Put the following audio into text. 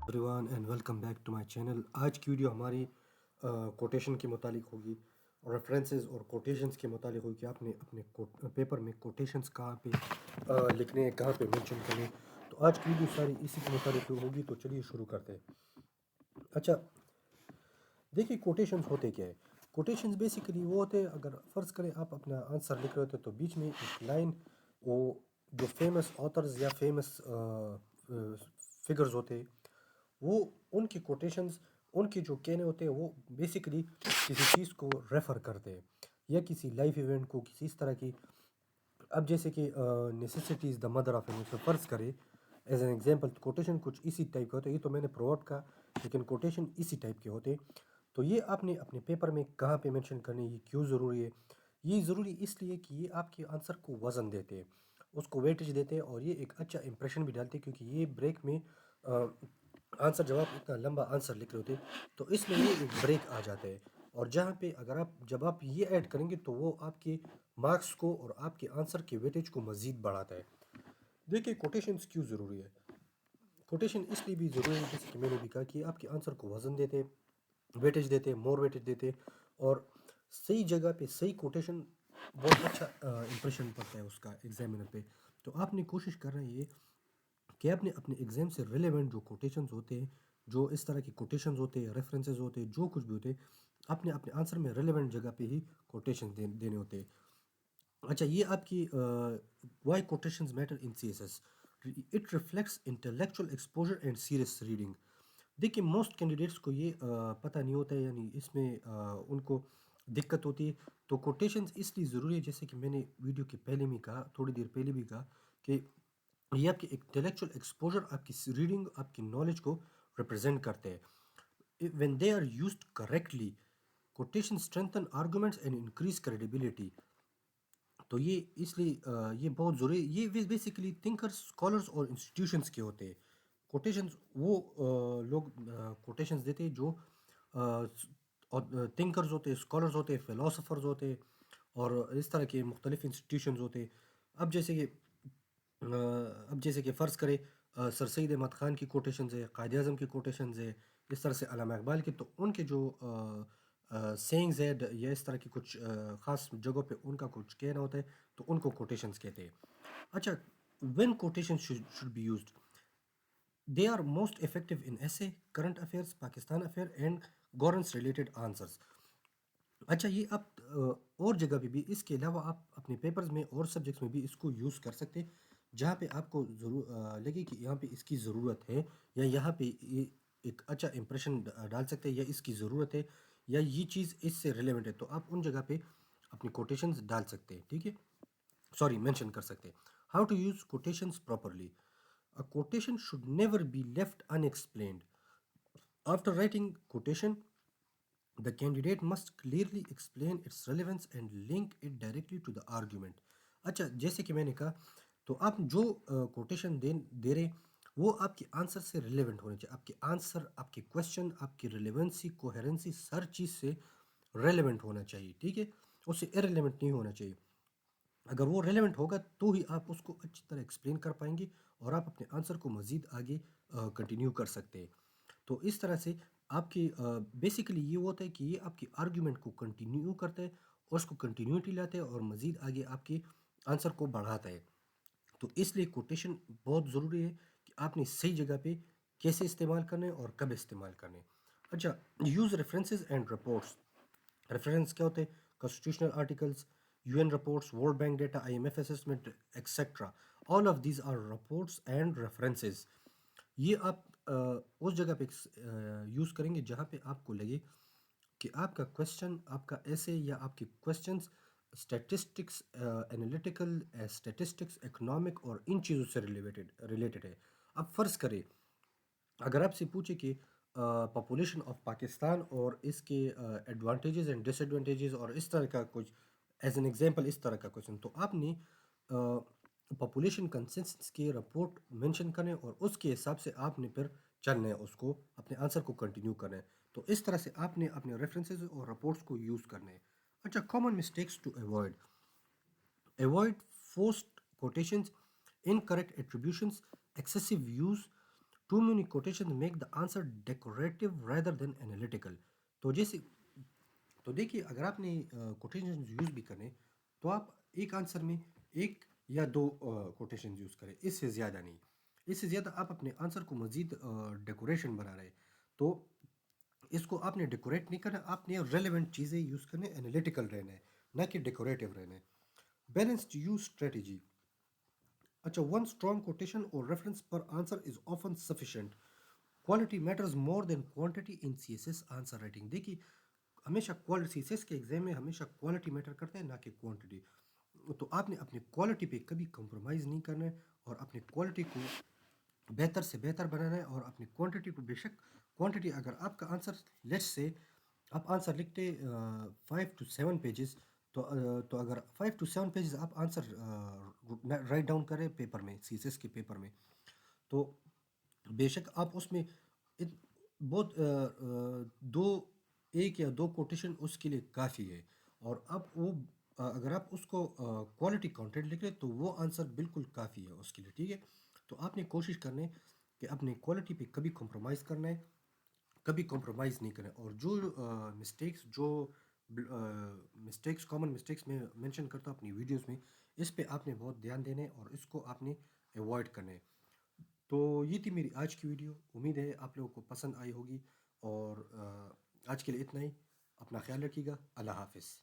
ایوریوان and welcome back to my channel. آج کی video ہماری کوٹیشن کے متعلق ہوگی، ریفرنسز اور کوٹیشنز کے متعلق ہوگی کہ آپ نے اپنے پیپر میں کوٹیشنز کہاں پہ لکھنے ہیں، کہاں پہ مینشن کرنے. تو آج کی ویڈیو ساری اسی کے متعلق ہوگی، تو چلیے شروع کرتے ہیں. اچھا دیکھیے کوٹیشنز ہوتے کیا ہے. کوٹیشنز بیسیکلی وہ ہوتے ہیں، اگر فرض کریں آپ اپنا آنسر لکھ رہے ہوتے تو بیچ میں ایک لائن، وہ جو فیمس آتھرز یا فیمس فگرز ہوتے ہیں، وہ ان کی کوٹیشنز، ان کے جو کہنے ہوتے ہیں، وہ بیسیکلی کسی چیز کو ریفر کرتے ہیں یا کسی لائف ایونٹ کو، کسی اس طرح کی. اب جیسے کہ necessity is the mother of invention, فرض کرے ایز این ایگزامپل کوٹیشن کچھ اسی ٹائپ کا ہوتا ہے. یہ تو میں نے پروورب کا، لیکن کوٹیشن اسی ٹائپ کے ہوتے. تو یہ آپ نے اپنے پیپر میں کہاں پہ مینشن کرنے، یہ کیوں ضروری ہے؟ یہ ضروری اس لیے کہ یہ آپ کے آنسر کو وزن دیتے ہیں، اس کو ویٹیج دیتے ہیں، اور یہ ایک اچھا امپریشن بھی ڈالتے ہیں، کیونکہ یہ بریک میں آنسر، جب آپ اتنا لمبا آنسر لکھ رہے ہوتے تو اس میں یہ ایک بریک آ جاتا ہے. اور جہاں پہ اگر جب آپ یہ ایڈ کریں گے تو وہ آپ کے مارکس کو اور آپ کے آنسر کے ویٹیج کو مزید بڑھاتا ہے. دیکھیے کوٹیشنز کیوں ضروری ہے. کوٹیشن اس لیے بھی ضروری ہے، جیسے کہ میں نے بھی کہا، کہ آپ کے آنسر کو وزن دیتے، ویٹیج دیتے، مور ویٹیج دیتے، اور صحیح جگہ پہ صحیح کوٹیشن بہت اچھا امپریشن پڑتا ہے اس کا ایگزامینر پہ. تو آپ نے کوشش کرنا یہ کہ آپ نے اپنے ایگزام سے ریلیونٹ جو کوٹیشنز ہوتے ہیں، جو اس طرح کی کوٹیشنز ہوتے ہیں، ریفرنسز ہوتے ہیں، جو کچھ بھی ہوتے ہیں، آپ نے اپنے آنسر میں ریلیونٹ جگہ پہ ہی کوٹیشن دینے ہوتے ہیں. اچھا یہ آپ کی why quotations matter in C S S. It reflects intellectual exposure and serious reading. دیکھیے موسٹ کینڈیڈیٹس کو یہ پتہ نہیں ہوتا ہے، یعنی اس میں ان کو دقت ہوتی ہے. تو کوٹیشنز اس لیے ضروری ہے، جیسے کہ میں نے ویڈیو کے پہلے میں کہا، تھوڑی دیر پہلے بھی کہا، کہ یہ آپ کی انٹلیکچوئل ایکسپوجر، آپ کی ریڈنگ، آپ کی نالج کو ریپرزینٹ کرتے ہیں. when they are used correctly, quotation strengthen arguments and increase credibility. تو یہ اس لیے یہ بہت ضروری. یہ بیسیکلی تھنکرز، اسکالرز اور انسٹیٹیوشنس کے ہوتے ہیں. کوٹیشنز وہ لوگ کوٹیشنز دیتے ہیں جو تھنکرز ہوتے ہیں، اسکالرز ہوتے ہیں، فلاسفرز ہوتے ہیں، اور اس طرح کے مختلف انسٹیٹیوشنز ہوتے ہیں. اب جیسے کہ فرض کرے سر سید احمد خان کی کوٹیشنز ہے، قائد اعظم کی کوٹیشنز ہے، اس طرح سے علامہ اقبال کی. تو ان کے جو سینگز ہے یا اس طرح کی کچھ خاص جگہوں پہ ان کا کچھ کہنا ہوتا ہے، تو ان کو کوٹیشنز کہتے ہیں. اچھا when quotation should be used, they are most effective in essay, current affairs, Pakistan affair and governance related answers. اچھا یہ آپ اور جگہ پہ بھی، اس کے علاوہ آپ اپنے پیپرز میں اور سبجیکٹس میں بھی اس کو یوز کر سکتے، جہاں پہ آپ کو لگے کہ یہاں پہ اس کی ضرورت ہے، یا یہاں پہ یہ ایک اچھا امپریشن ڈال سکتے ہیں، یا اس کی ضرورت ہے، یا یہ چیز اس سے ریلیونٹ ہے. تو آپ ان جگہ پہ اپنی کوٹیشنز ڈال سکتے ہیں. ٹھیک ہے، سوری مینشن کر سکتے ہیں. How to use quotations properly. A quotation should never be left unexplained. After writing quotation, the candidate must clearly explain its relevance and link it directly to the argument. اچھا جیسے کہ میں نے کہا، تو آپ جو کوٹیشن دے رہے وہ آپ کے آنسر سے ریلیونٹ ہونے چاہیے. آپ کے آنسر، آپ کے کویشچن، آپ کی ریلیونسی، کوہیرنسی، ہر چیز سے ریلیونٹ ہونا چاہیے. ٹھیک ہے، اس سے ارریلیونٹ نہیں ہونا چاہیے. اگر وہ ریلیونٹ ہوگا تو ہی آپ اس کو اچھی طرح ایکسپلین کر پائیں گے، اور آپ اپنے آنسر کو مزید آگے کنٹینیو کر سکتے ہیں. تو اس طرح سے آپ کی بیسیکلی یہ ہوتا ہے کہ یہ آپ کی آرگیومنٹ کو کنٹینیو کرتا ہے، اور اس کو کنٹینیوٹی لاتا ہے، اور مزید آگے آپ کے آنسر کو بڑھاتا ہے. تو اس لیے کوٹیشن بہت ضروری ہے کہ آپ نے صحیح جگہ پہ کیسے استعمال کرنے اور کب استعمال کرنے. اچھا use references and reports. Reference کیا ہوتے ہیں؟ Constitutional articles, U N reports, world bank data, I M F assessment etcetera. All of these are reports and references. یہ آپ اس جگہ پہ یوز کریں گے جہاں پہ آپ کو لگے کہ آپ کا کویشچن، آپ کا ایسے، یا آپ کے questions statistics, analytical statistics, economic, اور ان چیزوں سے ریلیٹڈ ہے. اب فرض کرے اگر آپ سے پوچھے کہ پاپولیشن آف پاکستان اور اس کے ایڈوانٹیجز اینڈ ڈس ایڈوانٹیجز، اور اس طرح کا کچھ ایز این ایگزامپل اس طرح کا کویشچن، تو آپ نے پاپولیشن کنسنسس کی رپورٹ مینشن کرنے، اور اس کے حساب سے آپ نے پھر چلنا ہے، اس کو اپنے آنسر کو کنٹینیو کرنا ہے. تو اس طرح سے آپ نے اپنے ریفرنسز اور رپورٹس کو یوز کرنا ہے. اچھا common mistakes to Avoid forced quotations, incorrect attributions, excessive use, Too many quotations make the answer decorative rather than analytical. تو جیسے تو دیکھیے اگر آپ نے کوٹیشن یوز بھی کریں تو آپ ایک آنسر میں ایک یا دو کوٹیشن یوز کریں، اس سے زیادہ نہیں. اس سے زیادہ آپ اپنے آنسر کو مزید ڈیکوریشن بنا رہے تو اس کو آپ نے ڈیکوریٹ نہیں کرنا، آپ نے ریلیونٹ چیزیں یوز کرنے، انالیٹیکل رہنا ہے نہ کہ ڈیکوریٹو رہنا ہے. Balanced use strategy. اچھا، ون اسٹرانگ کوٹیشن اور ریفرنس پر answer is often sufficient. Quality matters more than quantity in C S S answer writing. دیکھیے ہمیشہ کوالٹی سی ایس ایس کے ایگزام میں ہمیشہ کوالٹی میٹر کرتا ہے نہ کہ کوانٹٹی. تو آپ نے اپنی کوالٹی پہ کبھی کمپرومائز نہیں کرنا ہے اور اپنی کوالٹی کو بہتر سے بہتر بنانا ہے، اور اپنی کوانٹٹی کو بے شک کوانٹٹی اگر آپ کا آنسر لیٹس سے آپ آنسر لکھتے 5 to 7 پیجز تو اگر 5 to 7 پیجز آپ آنسر رائٹ ڈاؤن کریں پیپر میں، سی ایس ایس کے پیپر میں، تو بے شک آپ اس میں بہت دو ایک یا دو کوٹیشن اس کے لیے کافی ہے. اور اب وہ اگر آپ اس کو کوالٹی کانٹینٹ لکھ لیں تو وہ آنسر بالکل کافی ہے اس کے لیے، ٹھیک ہے. تو آپ نے کوشش کرنا ہے کہ اپنی کوالٹی پہ کبھی کمپرومائز کرنا ہے، کبھی کمپرومائز نہیں کریں. اور جو مسٹیکس کامن مسٹیکس میں مینشن کرتا ہوں اپنی ویڈیوز میں، اس پہ آپ نے بہت دھیان دینا ہے اور اس کو آپ نے ایوائڈ کرنا ہے. تو یہ تھی میری آج کی ویڈیو، امید ہے آپ لوگوں کو پسند آئی ہوگی. اور آج کے لیے اتنا ہی. اپنا خیال رکھیے گا. اللہ حافظ.